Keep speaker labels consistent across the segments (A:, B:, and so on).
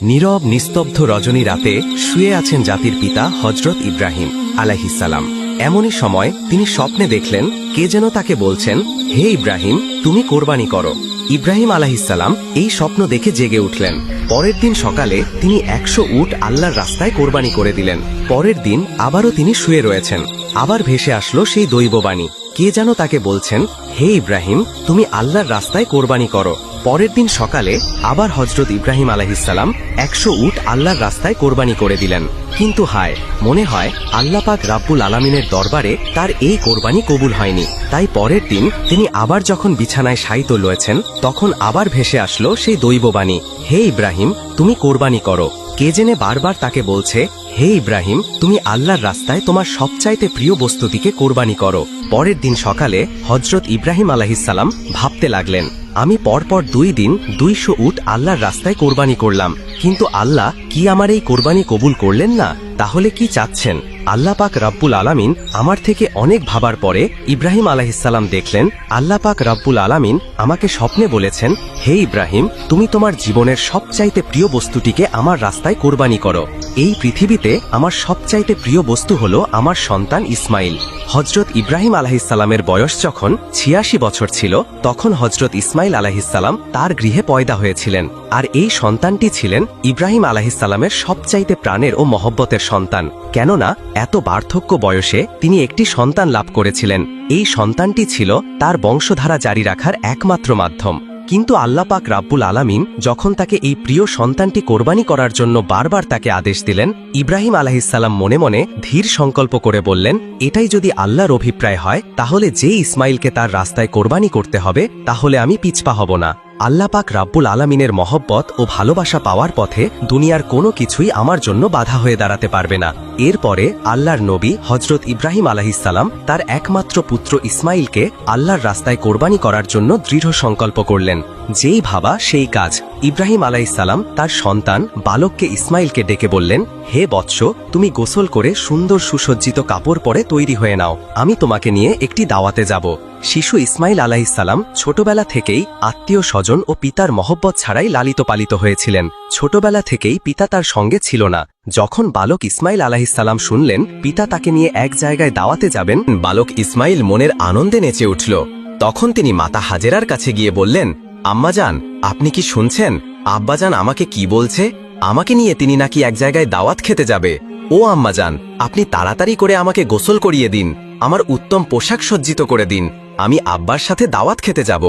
A: নীরব নিস্তব্ধ রজনী রাতে শুয়ে আছেন জাতির পিতা হজরত ইব্রাহিম আলাইহিসসালাম। এমনই সময় তিনি স্বপ্নে দেখলেন কে যেন তাকে বলছেন, হে ইব্রাহিম, তুমি কোরবানি করো। ইব্রাহিম আলাইহিসসালাম এই স্বপ্ন দেখে জেগে উঠলেন। পরের দিন সকালে তিনি 100 উট আল্লাহর রাস্তায় কোরবানি করে দিলেন। পরের দিন আবারও তিনি শুয়ে রয়েছেন। আবার ভেসে আসলো সেই দৈববাণী, কে যেন তাকে বলছেন, হে ইব্রাহিম, তুমি আল্লাহর রাস্তায় কোরবানি করো। পরের দিন সকালে আবার হজরত ইব্রাহিম আলাইহিসসালাম 100 উট আল্লাহর রাস্তায় কোরবানি করে দিলেন। কিন্তু হায়, মনে হয় আল্লাহ পাক রাব্বুল আলামিনের দরবারে তার এই কোরবানি কবুল হয়নি। তাই পরের দিন তিনি আবার যখন বিছানায় শায়িত রয়েছেন, তখন আবার ভেসে আসলো সেই দৈববাণী, হে ইব্রাহিম, তুমি কোরবানি করো। কে জেনে বারবার তাকে বলছে, হে ইব্রাহিম, তুমি আল্লাহর রাস্তায় তোমার সবচাইতে প্রিয় বস্তুটিকে কোরবানি করো। পরের দিন সকালে হজরত ইব্রাহিম আলাইহিসসালাম ভাবতে লাগলেন, আমি পরপর 2 দিন 200 উট আল্লাহর রাস্তায় কোরবানি করলাম, কিন্তু আল্লাহ কি আমার এই কোরবানি কবুল করলেন না? তাহলে কি চাচ্ছেন? আল্লাহ পাক রাব্বুল আলামিন আমার থেকে অনেক ভাবার পরে ইব্রাহিম আলাইহিসসালাম দেখলেন আল্লাহ পাক রাব্বুল আলামিন আমাকে স্বপ্নে বলেছেন, হে ইব্রাহিম, তুমি তোমার জীবনের সবচাইতে প্রিয় বস্তুটিকে আমার রাস্তায় কোরবানি করো। এই পৃথিবীতে আমার সবচাইতে প্রিয় বস্তু হলো আমার সন্তান ইসমাইল। হজরত ইব্রাহিম আলাইহিসসালামের বয়স যখন 86 বছর ছিল, তখন হজরত ইসমাইল আলাইহিসসালাম তার গৃহে পয়দা হয়েছিলেন। আর এই সন্তানটি ছিলেন ইব্রাহিম আলাইহিসসালামের সবচাইতে প্রাণের ও মহব্বতের সন্তান। কেননা এত বার্ধক্য বয়সে তিনি একটি সন্তান লাভ করেছিলেন। এই সন্তানটি ছিল তার বংশধারা জারি রাখার একমাত্র মাধ্যম। কিন্তু আল্লাহ পাক রাব্বুল আলামিন যখন তাকে এই প্রিয় সন্তানটি কোরবানি করার জন্য বারবার তাকে আদেশ দিলেন, ইব্রাহিম আলাইহিসসালাম মনে মনে ধীর সংকল্প করে বললেন, এটাই যদি আল্লাহর অভিপ্রায় হয়, তাহলে যে ইসমাইলকে তার রাস্তায় কোরবানি করতে হবে, তাহলে আমি পিছপা হব না। আল্লাহ পাক রাব্বুল আলামিনের মহব্বত ও ভালোবাসা পাওয়ার পথে দুনিয়ার কোনো কিছুই আমার জন্য বাধা হয়ে দাঁড়াতে পারবে না। এরপরে আল্লাহর নবী হজরত ইব্রাহিম আলাইহিসসালাম তার একমাত্র পুত্র ইসমাইলকে আল্লাহর রাস্তায় কোরবানি করার জন্য দৃঢ় সংকল্প করলেন। যেই ভাবা সেই কাজ। ইব্রাহিম আলাইহিসসালাম তার সন্তান বালককে ইসমাইলকে ডেকে বললেন, হে বৎস, তুমি গোসল করে সুন্দর সুসজ্জিত কাপড় পরে তৈরি হয়ে নাও, আমি তোমাকে নিয়ে একটি দাওয়াতে যাব। শিশু ইসমাইল আলাইহিসসালাম ছোটবেলা থেকেই আত্মীয় স্বজন ও পিতার মহব্বত ছাড়াই লালিত পালিত হয়েছিলেন। ছোটবেলা থেকেই পিতা তার সঙ্গে ছিল না। যখন বালক ইসমাইল আলাইহিসসালাম শুনলেন পিতা তাকে নিয়ে এক জায়গায় দাওয়াতে যাবেন, বালক ইসমাইল মনের আনন্দে নেচে উঠল। তখন তিনি মাতা হাজেরার কাছে গিয়ে বললেন, আম্মাজান, আপনি কি শুনছেন? আব্বাজান আমাকে কি বলছে? আমাকে নিয়ে তিনি নাকি এক জায়গায় দাওয়াত খেতে যাবে। ও আম্মাজান, আপনি তাড়াতাড়ি করে আমাকে গোসল করিয়ে দিন, আমার উত্তম পোশাক সজ্জিত করে দিন, আমি আব্বার সাথে দাওয়াত খেতে যাব।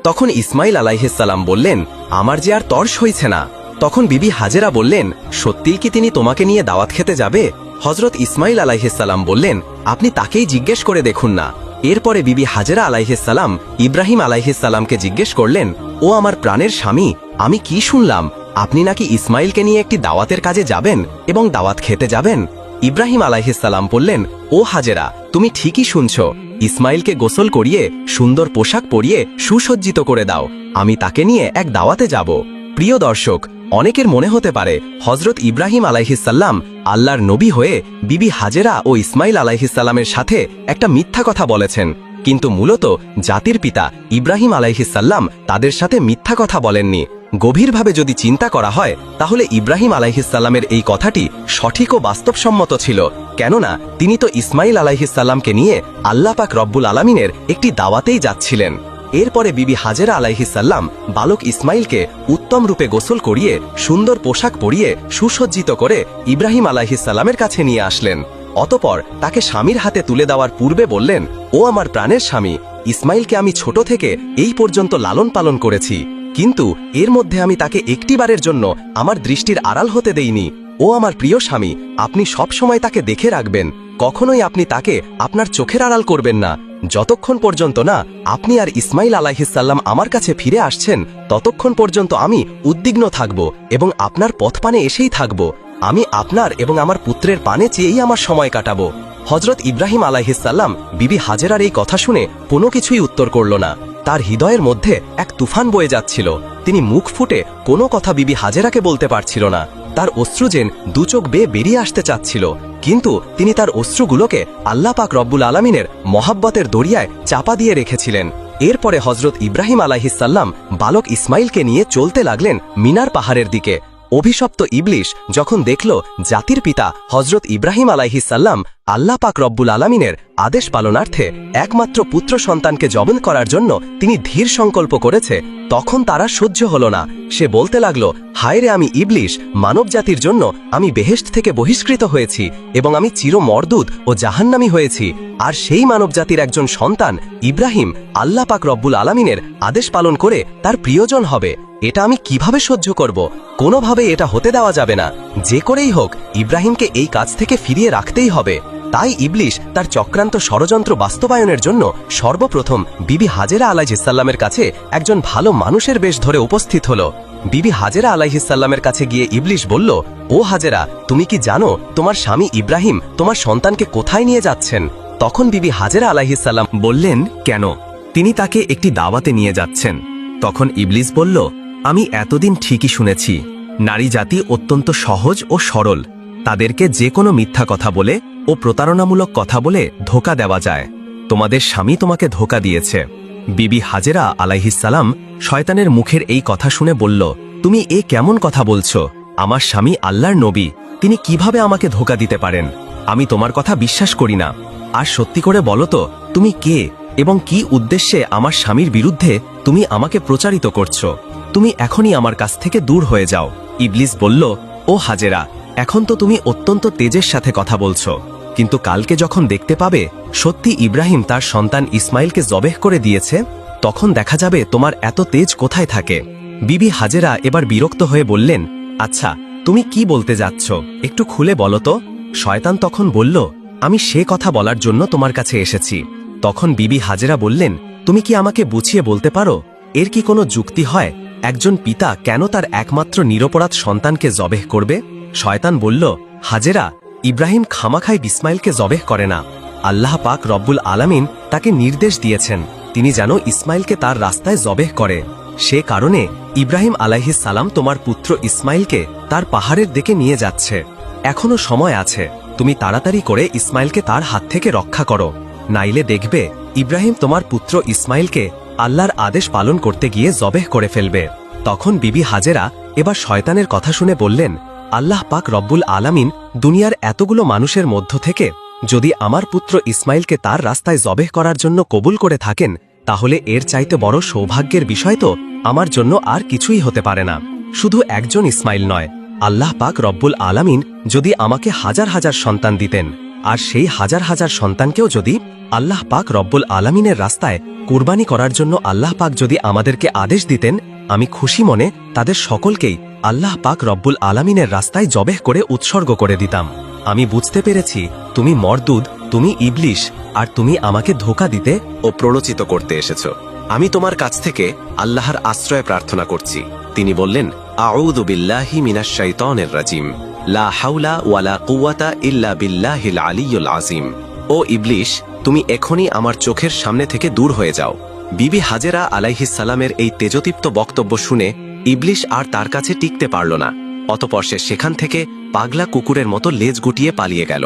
A: তখন ইসমাইল আলাইহিসসালাম বললেন, আমার যে আর তর্স হইছে না। তখন বিবি হাজেরা বললেন, সত্যিই কি তিনি তোমাকে নিয়ে দাওয়াত খেতে যাবে? হজরত ইসমাইল আলাইহিসসালাম বললেন, আপনি তাকেই জিজ্ঞেস করে দেখুন না। এরপরে বিবি হাজেরা আলাইহিসসালাম ইব্রাহিম আলাইহিসসালামকে জিজ্ঞেস করলেন, ও আমার প্রাণের স্বামী, আমি কি শুনলাম আপনি নাকি ইসমাইলকে নিয়ে একটি দাওয়াতের কাজে যাবেন এবং দাওয়াত খেতে যাবেন? ইব্রাহিম আলাইহিসসালাম বললেন, ও হাজেরা, তুমি ঠিকই শুনছ, ইসমাইলকে গোসল করিয়ে সুন্দর পোশাক পরিয়ে সুসজ্জিত করে দাও, আমি তাকে নিয়ে এক দাওয়াতে যাব। প্রিয় দর্শক, অনেকের মনে হতে পারে হজরত ইব্রাহিম আলাইহিসসালাম আল্লাহর নবী হয়ে বিবি হাজেরা ও ইসমাইল আলাইহিসসালামের সাথে একটা মিথ্যা কথা বলেছেন। কিন্তু মূলত জাতির পিতা ইব্রাহিম আলাইহিসসালাম তাদের সাথে মিথ্যা কথা বলেননি। গভীরভাবে যদি চিন্তা করা হয়, তাহলে ইব্রাহিম আলাইহিসসালামের এই কথাটি সঠিক ও বাস্তবসম্মত ছিল। কেননা তিনি তো ইসমাইল আলাইহিসসালামকে নিয়ে আল্লাহ পাক রব্বুল আলামিনের একটি দাওয়াতেই যাচ্ছিলেন। এরপরে বিবি হাজেরা আলাইহিসসালাম বালক ইসমাইলকে উত্তম রূপে গোসল করিয়ে সুন্দর পোশাক পরিয়ে সুসজ্জিত করে ইব্রাহিম আলাইহিসসালামের কাছে নিয়ে আসলেন। অতপর তাকে স্বামীর হাতে তুলে দেওয়ার পূর্বে বললেন, ও আমার প্রাণের স্বামী, ইসমাইলকে আমি ছোট থেকে এই পর্যন্ত লালন পালন করেছি, কিন্তু এর মধ্যে আমি তাকে একটিবারের জন্য আমার দৃষ্টির আড়াল হতে দেইনি। ও আমার প্রিয় স্বামী, আপনি সব সময় তাকে দেখে রাখবেন, কখনোই আপনি তাকে আপনার চোখের আড়াল করবেন না। যতক্ষণ পর্যন্ত না আপনি আর ইসমাইল আলাইহিসসালাম আমার কাছে ফিরে আসছেন, ততক্ষণ পর্যন্ত আমি উদ্বিগ্ন থাকব এবং আপনার পথপানে এসেই থাকব। আমি আপনার এবং আমার পুত্রের পানে চেয়েই আমার সময় কাটাবো। হজরত ইব্রাহিম আলাইহিসসালাম বিবি হাজেরার এই কথা শুনে কোনো কিছুই উত্তর করল না। তার হৃদয়ের মধ্যে এক তুফান বয়ে যাচ্ছিল। তিনি মুখ ফুটে কোনো কথা বিবি হাজেরাকে বলতে পারছিল না। তার অশ্রু যেন দুচোখ বেয়ে বেরিয়ে আসতে চাচ্ছিল, কিন্তু তিনি তার অশ্রুগুলোকে আল্লাহ পাক রব্বুল আলামিনের মহাব্বতের দরিয়ায় চাপা দিয়ে রেখেছিলেন। এরপরে হজরত ইব্রাহিম আলাইহিসসালাম বালক ইসমাইলকে নিয়ে চলতে লাগলেন মিনার পাহাড়ের দিকে। অভিশপ্ত ইবলিশ যখন দেখল জাতির পিতা হজরত ইব্রাহিম আলাইহিসাল্লাম আল্লাহ পাক রব্বুল আলামিনের আদেশ পালনার্থে একমাত্র পুত্র সন্তানকে জবন করার জন্য তিনি ধীর সংকল্প করেছে, তখন তারা সহ্য হল না। সে বলতে লাগল, হায় রে, আমি ইবলিশ, মানব জাতির জন্য আমি বেহেশত থেকে বহিষ্কৃত হয়েছি এবং আমি চির মর্দুদ ও জাহান্নামী হয়েছি। আর সেই মানব জাতির একজন সন্তান ইব্রাহিম আল্লাহ পাক রব্বুল আলামিনের আদেশ পালন করে তার প্রিয়জন হবে, এটা আমি কিভাবে সহ্য করব? কোনোভাবে এটা হতে দেওয়া যাবে না। যে করেই হোক ইব্রাহিমকে এই কাজ থেকে ফিরিয়ে রাখতেই হবে। তাই ইবলিশ তার চক্রান্ত ষড়যন্ত্র বাস্তবায়নের জন্য সর্বপ্রথম বিবি হাজেরা আলাইহিসসালামের কাছে একজন ভালো মানুষের বেশ ধরে উপস্থিত হল। বিবি হাজেরা আলাইহিসসালামের কাছে গিয়ে ইবলিশ বলল, ও হাজেরা, তুমি কি জানো তোমার স্বামী ইব্রাহিম তোমার সন্তানকে কোথায় নিয়ে যাচ্ছেন? তখন বিবি হাজেরা আলাইহিসসালাম বললেন, কেন? তিনি তাকে একটি দাওয়াতে নিয়ে যাচ্ছেন। তখন ইবলিশ বলল, আমি এতদিন ঠিকই শুনেছি, নারী জাতি অত্যন্ত সহজ ও সরল, তাদেরকে যে কোনো মিথ্যা কথা বলে ও প্রতারণামূলক কথা বলে ধোকা দেওয়া যায়। তোমাদের স্বামী তোমাকে ধোকা দিয়েছে। বিবি হাজেরা আলাইহিসসালাম শয়তানের মুখের এই কথা শুনে বলল, তুমি এ কেমন কথা বলছো? আমার স্বামী আল্লাহর নবী, তিনি কিভাবে আমাকে ধোকা দিতে পারেন? আমি তোমার কথা বিশ্বাস করি না। আর সত্যি করে বলো তো, তুমি কে এবং কি উদ্দেশ্যে আমার স্বামীর বিরুদ্ধে তুমি আমাকে প্রচারিত করছো? তুমি এখনই আমার কাছ থেকে দূর হয়ে যাও। ইবলিস বলল, ও হাজেরা, এখন তো তুমি অত্যন্ত তেজের সাথে কথা বলছো, কিন্তু কালকে যখন দেখতে পাবে সত্যি ইব্রাহিম তার সন্তান ইসমাইলকে জবেহ করে দিয়েছে, তখন দেখা যাবে তোমার এত তেজ কোথায় থাকে। বিবি হাজেরা এবার বিরক্ত হয়ে বললেন, আচ্ছা, তুমি কি বলতে যাচ্ছ, একটু খুলে বলো তো। শয়তান তখন বলল, আমি সে কথা বলার জন্য তোমার কাছে এসেছি। তখন বিবি হাজেরা বললেন, তুমি কি আমাকে বুঝিয়ে বলতে পারো, এর কি কোনো যুক্তি হয়? একজন পিতা কেন তার একমাত্র নিরপরাধ সন্তানকে জবেহ করবে? শয়তান বলল, হাজেরা, ইব্রাহিম খামাখায় ইসমাইলকে জবেহ করে না। আল্লাহ পাক রব্বুল আলামিন তাকে নির্দেশ দিয়েছেন তিনি যেন ইসমাইলকে তার রাস্তায় জবেহ করে। সে কারণে ইব্রাহিম আলাইহিসসালাম তোমার পুত্র ইসমাইলকে তার পাহাড়ের দিকে নিয়ে যাচ্ছে। এখনো সময় আছে, তুমি তাড়াতাড়ি করে ইসমাইলকে তার হাত থেকে রক্ষা করো, নাইলে দেখবে ইব্রাহিম তোমার পুত্র ইসমাইলকে আল্লাহর আদেশ পালন করতে গিয়ে জবেহ করে ফেলবে। তখন বিবি হাজেরা এবার শয়তানের কথা শুনে বললেন, আল্লাহ পাক রব্বুল আলামিন দুনিয়ার এতগুলো মানুষের মধ্য থেকে যদি আমার পুত্র ইসমাইলকে তার রাস্তায় জবেহ করার জন্য কবুল করে থাকেন, তাহলে এর চাইতে বড় সৌভাগ্যের বিষয় তো আমার জন্য আর কিছুই হতে পারে না। শুধু একজন ইসমাইল নয়, আল্লাহ পাক রব্বুল আলামিন যদি আমাকে হাজার হাজার সন্তান দিতেন, আর সেই হাজার হাজার সন্তানকেও যদি আল্লাহ পাক রব্বুল আলামিনের রাস্তায় কুরবানি করার জন্য আল্লাহ পাক যদি আমাদেরকে আদেশ দিতেন, আমি খুশি মনে তাদের সকলকেই আল্লাহ পাক রব্বুল আলামিনের রাস্তায় জবেহ করে উৎসর্গ করে দিতাম। আমি বুঝতে পেরেছি তুমি মরদুদ, তুমি ইবলিশ, আর তুমি আমাকে ধোঁকা দিতে ও প্ররোচিত করতে এসেছ। আমি তোমার কাছ থেকে আল্লাহর আশ্রয় প্রার্থনা করছি। তিনি বললেন, আউযু বিল্লাহি মিনাশ শাইতানির রাজিম, লা হাওলা ওয়ালা কুওয়াতা ইল্লা বিল্লাহিল আলিয়্যুল আযীম। ও ইবলিশ, তুমি এখনই আমার চোখের সামনে থেকে দূর হয়ে যাও। বিবি হাজেরা আলাইহিসসালামের এই তেজদীপ্ত বক্তব্য শুনে ইবলিশ আর তার কাছে টিকতে পারল না। অতঃপর সে সেখান থেকে পাগলা কুকুরের মতো লেজ গুটিয়ে পালিয়ে গেল।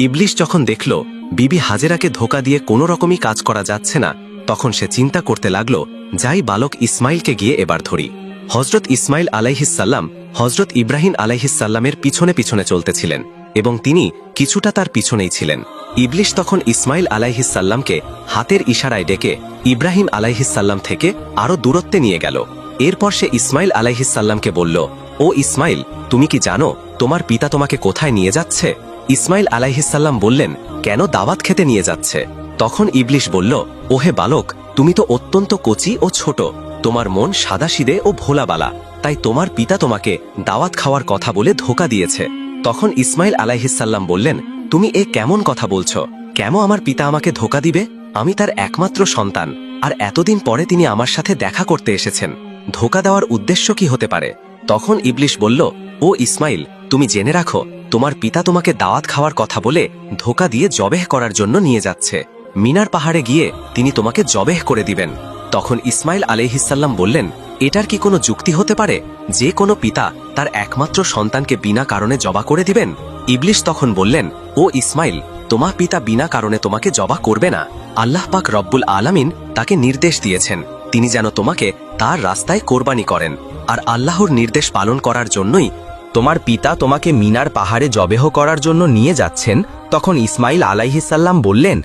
A: ইবলিশ যখন দেখল বিবি হাজেরাকে ধোঁকা দিয়ে কোনো রকমই কাজ করা যাচ্ছে না, তখন সে চিন্তা করতে লাগল, যাই বালক ইসমাইলকে গিয়ে এবার ধরি। হজরত ইসমাইল আলাইহিসসালাম হজরত ইব্রাহিম আলাইহিসসালামের পিছনে পিছনে চলতেছিলেন এবং তিনি কিছুটা তার পিছনেই ছিলেন। ইবলিশ তখন ইসমাইল আলাইহিসসালামকে হাতের ইশারায় ডেকে ইব্রাহিম আলাইহিসসালাম থেকে আরো দূরত্বে নিয়ে গেল। এরপর সে ইসমাইল আলাইহিসসালামকে বলল, ও ইসমাইল, তুমি কি জানো তোমার পিতা তোমাকে কোথায় নিয়ে যাচ্ছে? ইসমাইল আলাইহিসসালাম বললেন, কেন দাওয়াত খেতে নিয়ে যাচ্ছে? তখন ইবলিশ বলল, ওহে বালক, তুমি তো অত্যন্ত কচি ও ছোট, তোমার মন সাদাসিদে ও ভোলাবালা, তাই তোমার পিতা তোমাকে দাওয়াত খাওয়ার কথা বলে ধোঁকা দিয়েছে। তখন ইসমাইল আলাইহিসসালাম বললেন, তুমি এ কেমন কথা বলছো? কেন আমার পিতা আমাকে ধোঁকা দিবে? আমি তার একমাত্র সন্তান, আর এতদিন পরে তিনি আমার সাথে দেখা করতে এসেছেন, ধোঁকা দেওয়ার উদ্দেশ্য কি হতে পারে? তখন ইবলিশ বলল, ও ইসমাইল, তুমি জেনে রাখো তোমার পিতা তোমাকে দাওয়াত খাওয়ার কথা বলে ধোঁকা দিয়ে জবেহ করার জন্য নিয়ে যাচ্ছে। মিনার পাহাড়ে গিয়ে তিনি তোমাকে জবেহ করে দিবেন। তখন ইসমাইল আলাইহিসসালাম বললেন, এটার কি কোনো যুক্তি হতে পারে যে কোনো পিতা তার একমাত্র সন্তানকে বিনা কারণে জবা করে দিবেন? ইবলিশ তখন বললেন, ও ইসমাইল, তোমার পিতা বিনা কারণে তোমাকে জবা করবে না। আল্লাহ পাক রব্বুল আলামিন তাকে নির্দেশ দিয়েছেন তিনি যেন তোমাকে তার রাস্তায় কোরবানি করেন, আর আল্লাহর নির্দেশ পালন করার জন্যই তোমার পিতা তোমাকে মিনার পাহাড়ে জবেহ করার জন্য নিয়ে যাচ্ছেন, তখন ইসমাইল আলাইহিসসালাম বললেন,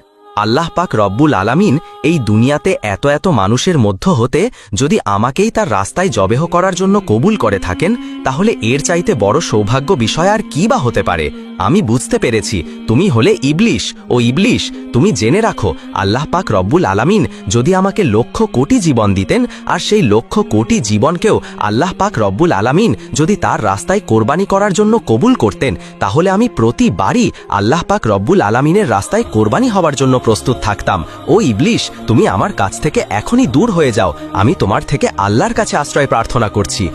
A: আল্লাহ পাক রব্বুল আলামিন এই দুনিয়াতে এত এত মানুষের মধ্য হতে যদি আমাকেই তার রাস্তায় জবেহ করার জন্য কবুল করে থাকেন, তাহলে এর চাইতে বড় সৌভাগ্য বিষয় আর কি বা হতে পারে। আমি বুঝতে পেরেছি তুমি হলে ইবলিশ। ও ইবলিশ, তুমি জেনে রাখো, আল্লাহ পাক রব্বুল আলামিন যদি আমাকে লক্ষ কোটি জীবন দিতেন, আর সেই লক্ষ কোটি জীবনকেও আল্লাহ পাক রব্বুল আলামিন যদি তার রাস্তায় কোরবানি করার জন্য কবুল করতেন, তাহলে আমি প্রতিবারই আল্লাহ পাক রব্বুল আলামিনের রাস্তায় কোরবানি হওয়ার জন্য প্রস্তুত থাকতাম। ও ইবলিশ, তুমি আমার কাছ থেকে এখনই দূর হয়ে যাও, আমি তোমার থেকে আল্লাহর কাছে আশ্রয় প্রার্থনা করছি।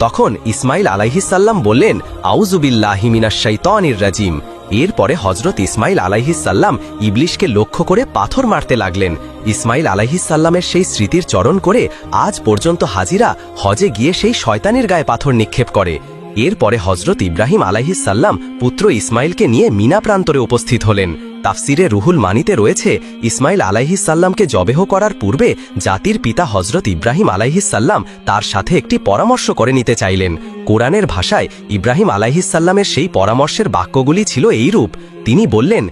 A: তখন ইসমাইল আলাইহিসসালাম বললেন, আউযুবিল্লাহি মিনাশ শাইতানির রাজিম। এরপরে হযরত ইসমাইল আলাইহিসসালাম ইবলিশকে লক্ষ্য করে পাথর মারতে লাগলেন। ইসমাইল আলাইহিসসালামের সেই স্মৃতির চরণ করে আজ পর্যন্ত হাজিরা হজে গিয়ে সেই শয়তানের গায়ে পাথর নিক্ষেপ করে। এরপরে হযরত ইব্রাহিম আলাইহিসসালাম পুত্র ইসমাইলকে নিয়ে মিনা প্রান্তরে উপস্থিত হলেন। তাফসিরে রুহুল মানিতে রয়েছে, ইসমাইল আলাইহিসসালামকে জবেহ করার পূর্বে জাতির পিতা হযরত ইব্রাহিম আলাইহিসসালাম তার সাথে একটি পরামর্শ করে নিতে চাইলেন। কোরআনের ভাষায় ইব্রাহিম আলাইহিসসালামের সেই পরামর্শের বাক্যগুলি ছিল এইরূপ। তিনি বললেন,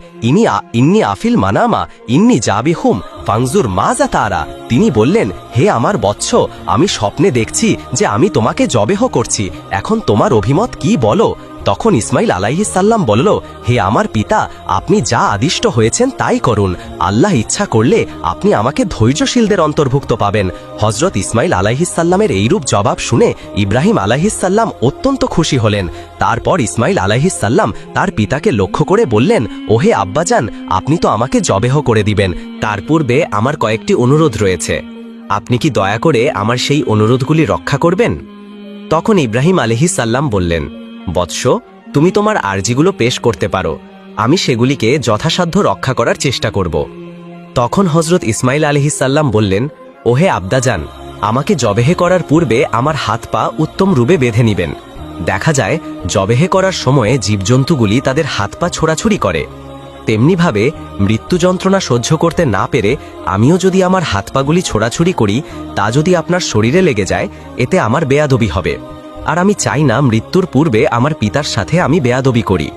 A: ইন্নি আফিল মানামা ইন্নি জাবিহুম ফাংজুর মাজা তারা। তিনি বললেন, হে আমার বৎস, আমি স্বপ্নে দেখছি যে আমি তোমাকে জবেহ করছি, এখন তোমার অভিমত কি বলো? তখন ইসমাইল আলাইহিসসালাম বলল, হে আমার পিতা, আপনি যা আদিষ্ট হয়েছেন তাই করুন। আল্লাহ ইচ্ছা করলে আপনি আমাকে ধৈর্যশীলদের অন্তর্ভুক্ত পাবেন। হযরত ইসমাইল আলাইহিসসালামের এইরূপ জবাব শুনে ইব্রাহিম আলাইহিসসালাম অত্যন্ত খুশি হলেন। তারপর ইসমাইল আলাইহিসসালাম তার পিতাকে লক্ষ্য করে বললেন, ওহে আব্বাজান, আপনি তো আমাকে জবেহ করে দিবেন, তার পূর্বে আমার কয়েকটি অনুরোধ রয়েছে। আপনি কি দয়া করে আমার সেই অনুরোধগুলি রক্ষা করবেন? তখন ইব্রাহিম আলাইহিসসালাম বললেন, বৎস, তুমি তোমার আরজিগুলো পেশ করতে পারো, আমি সেগুলিকে যথাসাধ্য রক্ষা করার চেষ্টা করব। তখন হযরত ইসমাইল আলাইহিসসালাম বললেন, ওহে আব্দাজান, আমাকে জবেহে করার পূর্বে আমার হাত পা উত্তম রূপে বেঁধে নিবেন। দেখা যায় জবেহে করার সময়ে জীবজন্তুগুলি তাদের হাত পা ছোড়াছুড়ি করে, তেমনিভাবে মৃত্যু যন্ত্রণা সহ্য করতে না পেরে আমিও যদি আমার হাত পাগুলি ছোড়াছুড়ি করি, তা যদি আপনার শরীরে লেগে যায়, এতে আমার বেয়াদবি হবে, আর আমি চাই না মৃত্যুর পূর্বে আমার পিতার সাথে আমি বেয়াদবি করি।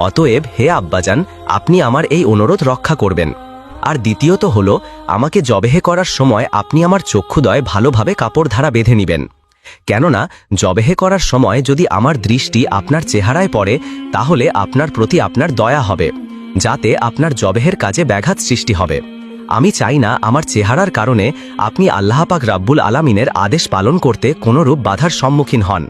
A: অতএব হে আব্বাজান, আপনি আমার এই অনুরোধ রক্ষা করবেন। আর দ্বিতীয়ত হলো, আমাকে জবেহে করার সময় আপনি আমার চক্ষুদয় ভালোভাবে কাপড় ধারা বেঁধে নিবেন, কেননা জবেহে করার সময় যদি আমার দৃষ্টি আপনার চেহারায় পড়ে, তাহলে আপনার প্রতি আপনার দয়া হবে, যাতে আপনার জবেহের কাজে ব্যাঘাত সৃষ্টি হবে। আমি চাই না আমার চেহারার কারণে আপনি আল্লাহ পাক রাব্বুল আলামিনের আদেশ পালন করতে কোনোরূপ বাধার সম্মুখীন হন।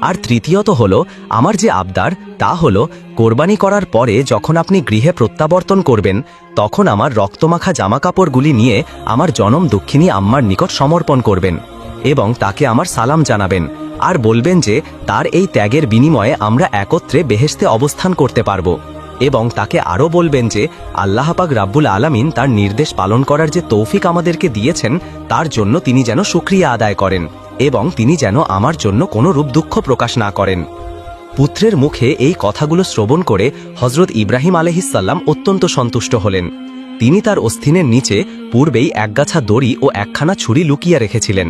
A: আর তৃতীয়ত হলো, আমার যে আবদার তা হলো, কোরবানি করার পরে যখন আপনি গৃহে প্রত্যাবর্তন করবেন, তখন আমার রক্তমাখা জামাকাপড়গুলি নিয়ে আমার জনম দুঃখিনী আম্মার নিকট সমর্পণ করবেন এবং তাকে আমার সালাম জানাবেন, আর বলবেন যে তার এই ত্যাগের বিনিময়ে আমরা একত্রে বেহেশতে অবস্থান করতে পারব। এবং তাকে আরও বলবেন যে আল্লাহ পাক রাব্বুল আলামিন তার নির্দেশ পালন করার যে তৌফিক আমাদেরকে দিয়েছেন, তার জন্য তিনি যেন শুকরিয়া আদায় করেন এবং তিনি যেন আমার জন্য কোনো রূপ দুঃখ প্রকাশ না করেন। পুত্রের মুখে এই কথাগুলো শ্রবণ করে হযরত ইব্রাহিম আলাইহিসসালাম অত্যন্ত সন্তুষ্ট হলেন। তিনি তার অস্থিনের নিচে পূর্বেই একগাছা দড়ি ও একখানা ছুরি লুকিয়ে রেখেছিলেন।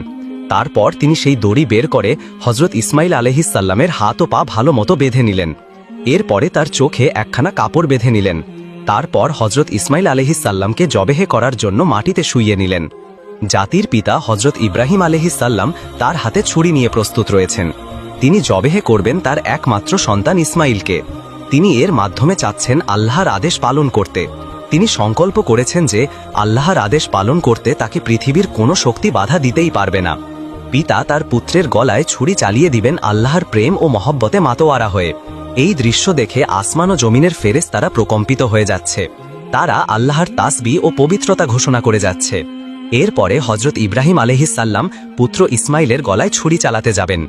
A: তারপর তিনি সেই দড়ি বের করে হযরত ইসমাইল আলাইহিসসালামের হাত ও পা ভালো মতো বেঁধে নিলেন। এরপরে তার চোখে একখানা কাপড় বেঁধে নিলেন। তারপর হযরত ইসমাইল আলাইহিসসালামকে জবেহে করার জন্য মাটিতে শুইয়ে নিলেন। জাতির পিতা হযরত ইব্রাহিম আলাইহিসসালাম তার হাতে ছুরি নিয়ে প্রস্তুত রয়েছেন। তিনি জবেহে করবেন তার একমাত্র সন্তান ইসমাইলকে। তিনি এর মাধ্যমে চাচ্ছেন আল্লাহর আদেশ পালন করতে। তিনি সংকল্প করেছেন যে আল্লাহর আদেশ পালন করতে তাকে পৃথিবীর কোনো শক্তি বাধা দিতেই পারবে না। পিতা তার পুত্রের গলায় ছুরি চালিয়ে দিবেন আল্লাহর প্রেম ও মহব্বতে মাতোয়ারা হয়ে। এই দৃশ্য দেখে আসমান ও জমিনের ফেরেশতারা প্রকম্পিত হয়ে যাচ্ছে। তারা আল্লাহর তাসবিহ ও পবিত্রতা ঘোষণা করে যাচ্ছে। এরপরে হযরত ইব্রাহিম আলাইহিসসালাম পুত্র ইসমাইলের গলায় ছুরি চালাতে যাবেন।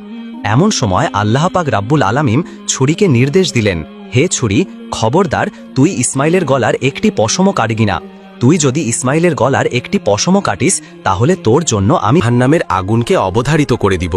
A: এমন সময় আল্লাহ পাক রাব্বুল আলামিন ছুরিকে নির্দেশ দিলেন, হে ছুরি, খবরদার, তুই ইসমাইলের গলার একটি পশমও কাটবি না। তুই যদি ইসমাইলের গলার একটি পশমও কাটিস, তাহলে তোর জন্য আমি জাহান্নামের আগুনকে অবধারিত করে দিব।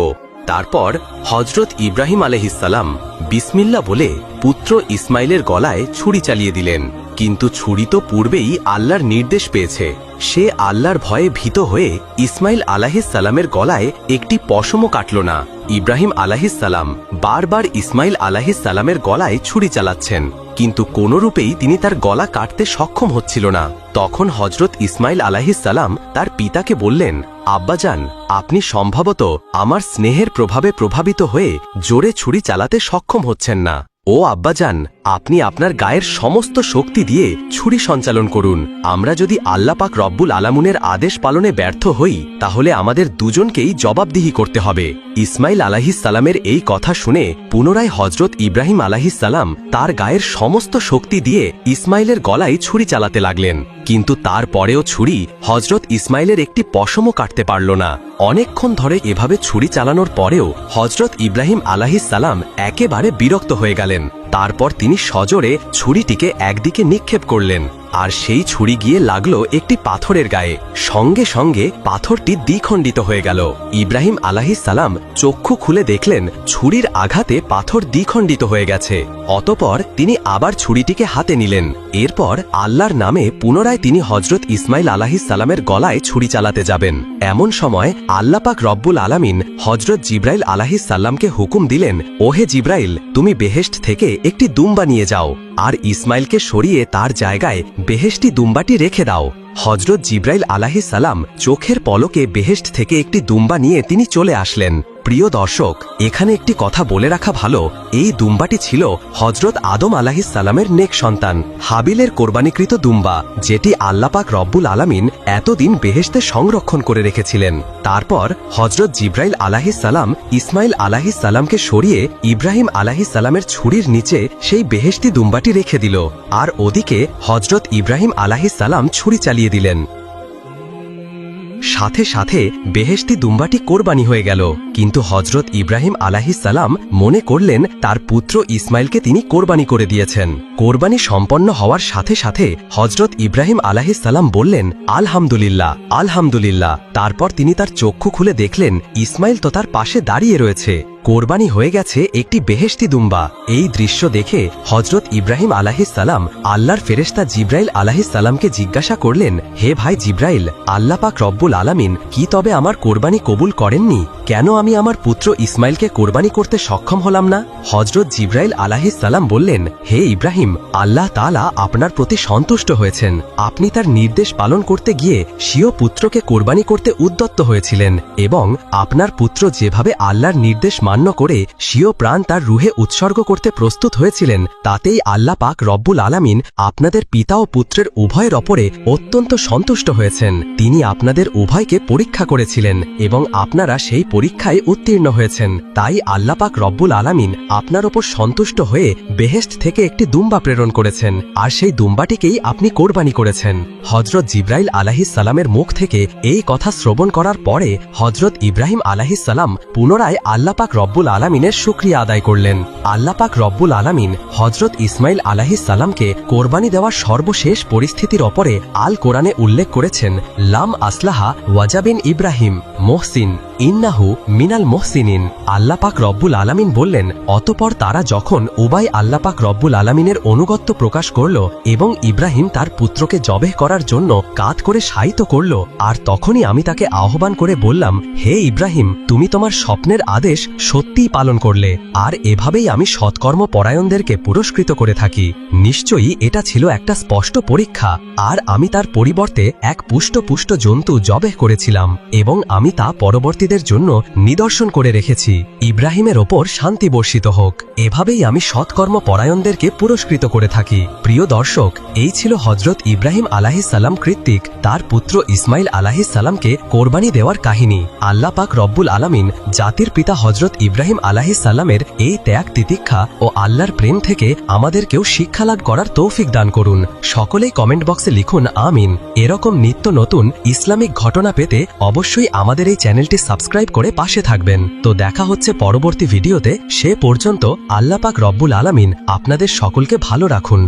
A: তারপর হযরত ইব্রাহিম আলাইহিসসালাম বিসমিল্লাহ বলে পুত্র ইসমাইলের গলায় ছুরি চালিয়ে দিলেন। কিন্তু ছুরি তো পূর্বেই আল্লাহর নির্দেশ পেয়েছে। সে আল্লাহর ভয়ে ভীত হয়ে ইসমাইল আলাইহিসসালামের গলায় একটি পশমও কাটল না। ইব্রাহিম আলাইহিসসালাম বারবার ইসমাইল আলাইহিসসালামের গলায় ছুরি চালাচ্ছেন, কিন্তু কোনরূপেই তিনি তার গলা কাটতে সক্ষম হচ্ছিল না। তখন হযরত ইসমাইল আলাইহিসসালাম তার পিতাকে বললেন, আব্বাজান, আপনি সম্ভবত আমার স্নেহের প্রভাবে প্রভাবিত হয়ে জোরে ছুরি চালাতে সক্ষম হচ্ছেন না। ও আব্বাজান, আপনি আপনার গায়ের সমস্ত শক্তি দিয়ে ছুরি সঞ্চালন করুন। আমরা যদি আল্লাহ পাক রব্বুল আলামিনের আদেশ পালনে ব্যর্থ হই, তাহলে আমাদের দুজনকেই জবাবদিহি করতে হবে। ইসমাইল আলাইহিসসালামের এই কথা শুনে পুনরায় হযরত ইব্রাহিম আলাইহিসসালাম তার গায়ের সমস্ত শক্তি দিয়ে ইসমাইলের গলায় ছুরি চালাতে লাগলেন, কিন্তু তারপরেও ছুরি হযরত ইসমাইলের একটি পশমও কাটতে পারল না। অনেকক্ষণ ধরে এভাবে ছুরি চালানোর পরেও হযরত ইব্রাহিম আলাইহিসসালাম একেবারে বিরক্ত হয়ে গেলেন। তারপর তিনি সজোরে ছুরিটিকে একদিকে নিক্ষেপ করলেন, আর সেই ছুরি গিয়ে লাগলো একটি পাথরের গায়ে। সঙ্গে সঙ্গে পাথরটি দ্বিখণ্ডিত হয়ে গেল। ইব্রাহিম আলাইহিসসালাম চক্ষু খুলে দেখলেন ছুরির আঘাতে পাথর দ্বিখণ্ডিত হয়ে গেছে। অতঃপর তিনি আবার ছুরিটিকে হাতে নিলেন। এরপর আল্লাহর নামে পুনরায় তিনি হযরত ইসমাইল আলাইহিসসালামের গলায় ছুরি চালাতে যাবেন। এমন সময় আল্লাহ পাক রব্বুল আলামিন হযরত জিব্রাইল আলাইহিসসালামকে হুকুম দিলেন, ওহে জিব্রাইল, তুমি বেহেশত থেকে একটি দুম্বা নিয়ে যাও, আর ইসমাইলকে সরিয়ে তার জায়গায় বেহেশতি দুম্বাটি রেখে দাও। হযরত জিব্রাইল আলাইহিসসালাম চোখের পলকে বেহেশত থেকে একটি দুম্বা নিয়ে তিনি চলে আসলেন। প্রিয় দর্শক, এখানে একটি কথা বলে রাখা ভালো, এই দুম্বাটি ছিল হযরত আদম আলাইহিসসালামের নেক সন্তান হাবিলের কোরবানিকৃত দুম্বা, যেটি আল্লাহ পাক রব্বুল আলামিন এতদিন বেহেশতে সংরক্ষণ করে রেখেছিলেন। তারপর হযরত জিব্রাইল আলাইহিসসালাম ইসমাইল আলাইহিসসালামকে সরিয়ে ইব্রাহিম আলাইহিসসালামের ছুরির নিচে সেই বেহেশতি দুম্বাটি রেখে দিল, আর ওদিকে হযরত ইব্রাহিম আলাইহিসসালাম ছুরি চালিয়ে দিলেন। সাথে সাথে বেহেশতি দুম্বাটি কোরবানি হয়ে গেল। কিন্তু হযরত ইব্রাহিম আলাইহিসসালাম মনে করলেন তার পুত্র ইসমাইলকে তিনি কোরবানি করে দিয়েছেন। কোরবানি সম্পন্ন হওয়ার সাথে সাথে হযরত ইব্রাহিম আলাইহিসসালাম বললেন, আলহামদুলিল্লাহ, আলহামদুলিল্লাহ। তারপর তিনি তার চক্ষু খুলে দেখলেন ইসমাইল তো তার পাশে দাঁড়িয়ে রয়েছে। কোরবানি হয়ে গেছে একটি বেহেশতি দুম্বা। এই দৃশ্য দেখে হযরত ইব্রাহিম আলাইহিসসালাম আল্লাহর ফেরেশতা জিব্রাইল আলাইহিসসালামকে জিজ্ঞাসা করলেন, হে ভাই জিব্রাইল, আল্লাহ পাক রব্বুল আলামিন কি তবে আমার কোরবানি কবুল করেননি? কেন আমি আমার পুত্র ইসমাইলকে কোরবানি করতে সক্ষম হলাম না? হযরত জিব্রাইল আলাইহিসসালাম বললেন, হে ইব্রাহিম, আল্লাহ তাআলা আপনার প্রতি সন্তুষ্ট হয়েছেন। আপনি তার নির্দেশ পালন করতে গিয়ে স্বীয় পুত্রকে কোরবানি করতে উদ্যত হয়েছিলেন, এবং আপনার পুত্র যেভাবে আল্লাহর নির্দেশ মান্য করে স্বীয় প্রাণ তার রুহে উৎসর্গ করতে প্রস্তুত হয়েছিলেন, তাতেই আল্লাহ পাক রব্বুল আলামিন আপনাদের পিতা ও পুত্রের উভয়ের ওপরে অত্যন্ত সন্তুষ্ট হয়েছেন। তিনি আপনাদের উভয়কে পরীক্ষা করেছিলেন এবং আপনারা সেই পরীক্ষায় উত্তীর্ণ হয়েছেন। তাই আল্লাহ পাক রব্বুল আলামিন আপনার ওপর সন্তুষ্ট হয়ে বেহেশত থেকে একটি দুম্বা প্রেরণ করেছেন, আর সেই দুম্বাটিকেই আপনি কোরবানি করেছেন। হযরত জিব্রাইল আলাইহিসসালামের মুখ থেকে এই কথা শ্রবণ করার পরে হযরত ইব্রাহিম আলাইহিসসালাম পুনরায় আল্লাহ পাক রব্বুল আলামিনের শুকরিয়া আদায় করলেন। আল্লাহ পাক রব্বুল আলামিন হযরত ইসমাইল আলাইহিসসালামকে কোরবানি দেওয়ার সর্বশেষ পরিস্থিতির ওপরে আল কোরআনে উল্লেখ করেছেন, লাম আসলাহা ওয়াজাবিন ইব্রাহিম মুহসিন ইন্নাহু মিনাল মুহসিনিন। আল্লাহ পাক রব্বুল আলামিন বললেন, অতঃপর তারা যখন উবাই আল্লাহ পাক রব্বুল আলামিনের অনুগত্য প্রকাশ করল এবং ইব্রাহিম তার পুত্রকে জবেহ করার জন্য কাঁধ করে শায়িত করল, আর তখনই আমি তাকে আহ্বান করে বললাম, হে ইব্রাহিম, তুমি তোমার স্বপ্নের আদেশ সত্যিই পালন করলে, আর এভাবেই আমি সৎকর্ম পরায়ণদেরকে পুরস্কৃত করে থাকি। নিশ্চয়ই এটা ছিল একটা স্পষ্ট পরীক্ষা, আর আমি তার পরিবর্তে এক পুষ্ট জন্তু জবেহ করেছিলাম, এবং আমি তা পরবর্তীদের জন্য নিদর্শন করে রেখেছি। ইব্রাহিমের ওপর শান্তি বর্ষিত হোক। এভাবেই আমি সৎকর্ম পরায়ণদেরকে পুরস্কৃত করে থাকি। প্রিয় দর্শক, এই ছিল হযরত ইব্রাহিম আলাইহিসসালাম কর্তৃক তার পুত্র ইসমাইল আলাইহিসসালামকে কোরবানি দেওয়ার কাহিনী। আল্লাহ পাক রব্বুল আলামিন জাতির পিতা হযরত ইব্রাহিম আলাইহিসসালামের এই ত্যাগ তিতিক্ষা ও আল্লাহর প্রেম থেকে আমাদেরকেও শিক্ষা লাভ করার তৌফিক দান করুন। সকলেই কমেন্ট বক্সে লিখুন আমিন। এরকম নিত্য নতুন ইসলামিক ঘটনা পেতে অবশ্যই আমাদের এই চ্যানেলটি সাবস্ক্রাইব করে পাশে থাকবেন। তো দেখা হচ্ছে পরবর্তী ভিডিওতে। সে পর্যন্ত আল্লাহ পাক রব্বুল আলামিন আপনাদের সকলকে ভালো রাখুন।